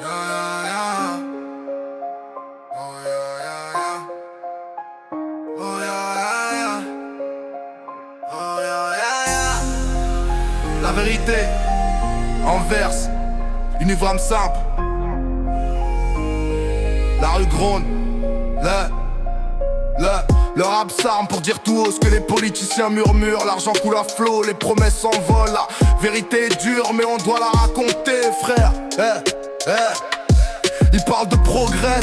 Yeah, yeah, yeah. Oh yeah, yeah, yeah. Oh yeah, yeah, yeah. Oh yeah, yeah, yeah. La vérité, en verse, uniforme simple. La rue gronde, le rap s'arme pour dire tout haut ce que les politiciens murmurent. L'argent coule à flot, les promesses s'envolent. La vérité est dure mais on doit la raconter, frère. Ils parlent de progrès,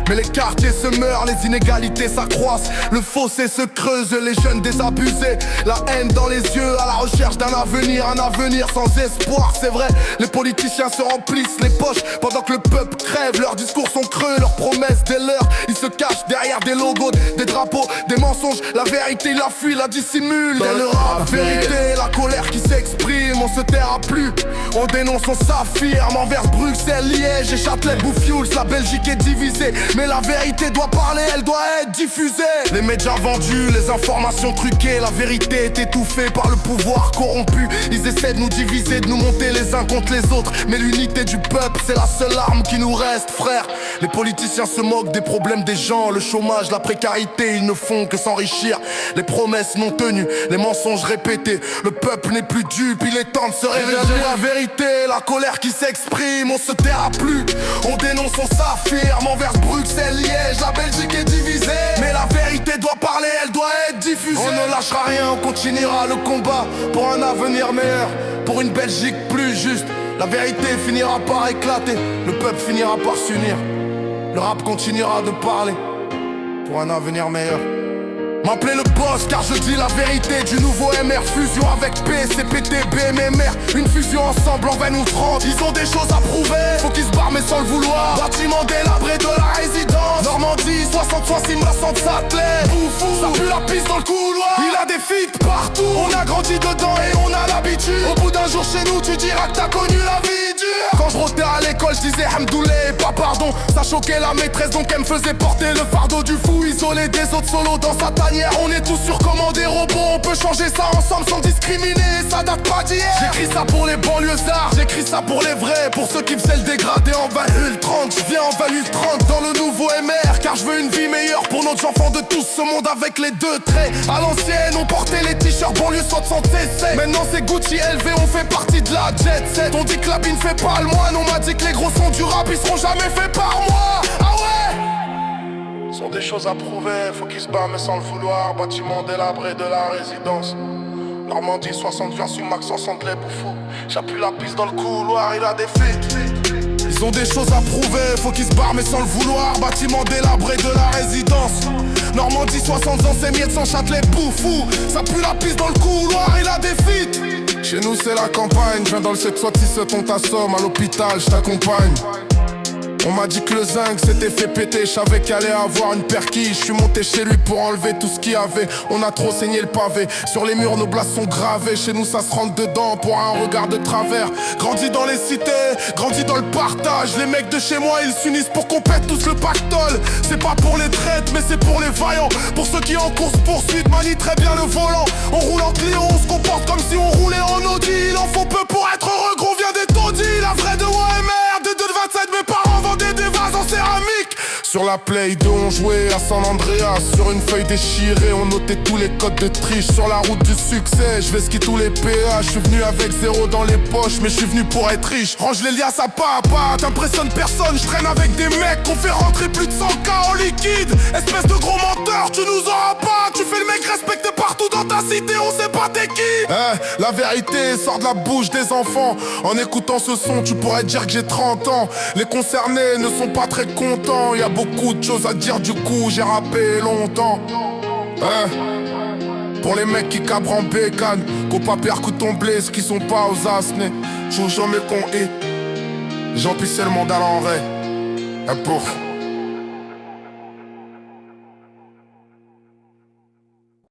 mais les quartiers se meurent, les inégalités s'accroissent, le fossé se creuse, les jeunes désabusés, la haine dans les yeux, à la recherche d'un avenir sans espoir. C'est vrai, les politiciens se remplissent les poches pendant que le peuple crève. Leurs discours sont creux, leurs promesses des leurs. Ils se cachent derrière des logos, des drapeaux, des mensonges. La vérité, ils la fuient, la dissimulent. Dans le rap, vérité, la colère qui s'exprime, on se taira plus. On dénonce, on s'affirme envers Bruxelles, Liège et Châtelet, Bouffiouls. La Belgique est divisée, mais la vérité doit parler, elle doit être diffusée. Les médias vendus, les informations truquées, la vérité est étouffée par le pouvoir corrompu. Ils essaient de nous diviser, de nous monter les uns contre les autres, mais l'unité du peuple, c'est la seule arme qui nous reste, frère. Les politiciens se moquent des problèmes des gens, le chômage, la précarité, ils ne font que s'enrichir. Les promesses non tenues, les mensonges répétés, le peuple n'est plus dupe, il est temps de se réveiller. La vérité, la colère qui s'exprime, on se taira plus. On dénonce, on s'affirme envers Bruxelles, Liège, la Belgique est divisée. Mais la vérité doit parler, elle doit être diffusée. On ne lâchera rien, on continuera le combat pour un avenir meilleur, pour une Belgique plus juste. La vérité finira par éclater, le peuple finira par s'unir. Le rap continuera de parler pour un avenir meilleur. M'appeler le boss car je dis la vérité du nouveau MR. Fusion avec PCPT, BMMR. Une fusion ensemble en vaine outrance. Ils ont des choses à prouver, faut qu'ils se barrent mais sans le vouloir. Bâtiment délabré de la résidence Normandie, 63 Simla, Satelet. Boufou, ça pue la piste dans le couloir. Il a des feats partout, on a grandi dedans et on a l'habitude. Au bout d'un jour chez nous tu diras que t'as connu la vie dure. Quand je rotais à l'école je disais Hamdoulé et pas pardon. Ça choquait la maîtresse donc elle me faisait porter le fardeau du fou. Isolé des autres solos dans sa taille. On est tous sur commande des robots, on peut changer ça ensemble sans discriminer, ça date pas d'hier. J'écris ça pour les banlieusards, j'écris ça pour les vrais, pour ceux qui faisaient le dégradé en 2030. Je viens en 2030 dans le nouveau MR, car je veux une vie meilleure pour notre enfant de tous ce monde avec les deux traits. À l'ancienne, on portait les t-shirts banlieue 60 CC. Maintenant c'est Gucci LV, on fait partie de la jet set. On dit que la bine fait pas le moine, on m'a dit que les gros sons du rap ils seront jamais faits par moi. Ah ouais, sont des choses à prouver, faut qu'ils se battent mais sans le vouloir. Bâtiment délabré de la résidence Normandie, 60 version max 60 les bouffous. J'appuie la piste dans le couloir, il a des feats. Ils ont des choses à prouver, faut qu'ils se barrent mais sans le vouloir. Bâtiment délabré de la résidence Normandie, 60 ans, c'est miettes sans Châtelet, Boufou. Ça pue la piste dans le couloir, il a des feats. Chez nous c'est la campagne, je viens dans le 767, on t'assomme. À l'hôpital, je t'accompagne. On m'a dit que le zinc s'était fait péter, je savais qu'il allait avoir une perquise. Je suis monté chez lui pour enlever tout ce qu'il y avait. On a trop saigné le pavé, sur les murs nos blasts sont gravés. Chez nous ça se rentre dedans pour un regard de travers. Grandi dans les cités, grandi dans le partage. Les mecs de chez moi ils s'unissent pour qu'on pète tous le pactole. C'est pas pour les traites mais c'est pour les vaillants. Pour ceux qui en course poursuite manient très bien le volant. On roule en Clio, on se comporte comme si on roulait en Audi. Il en faut peu pour être heureux, gros vient des taudis. La vraie de OMR, des 2,27 mes parents vendaient des vases en céramique. Sur la Play 2 on jouait à San Andreas. Sur une feuille déchirée on notait tous les codes de triche. Sur la route du succès, je vais skier tous les PA. Je suis venu avec zéro dans les poches mais je suis venu pour être riche. Range les liasses à pas à pas, t'impressionnes personne. Je traîne avec des mecs qu'on fait rentrer plus de 100K en liquide. Espèce de gros menteur, tu nous auras pas. Tu fais le mec respecté partout dans ta cité, on sait pas t'es qui. La vérité sort de la bouche des enfants. En écoutant ce son tu pourrais dire que j'ai 30 ans. Les concernés ne sont pas très contents. Y'a beaucoup de choses à dire, du coup j'ai rappé longtemps. Pour les mecs qui cabrent en bécane, qu'au papier ton blé, ce qui sont pas aux asnés. J'joue jamais qu'on hit, j'en pissais le monde à l'envers. Pour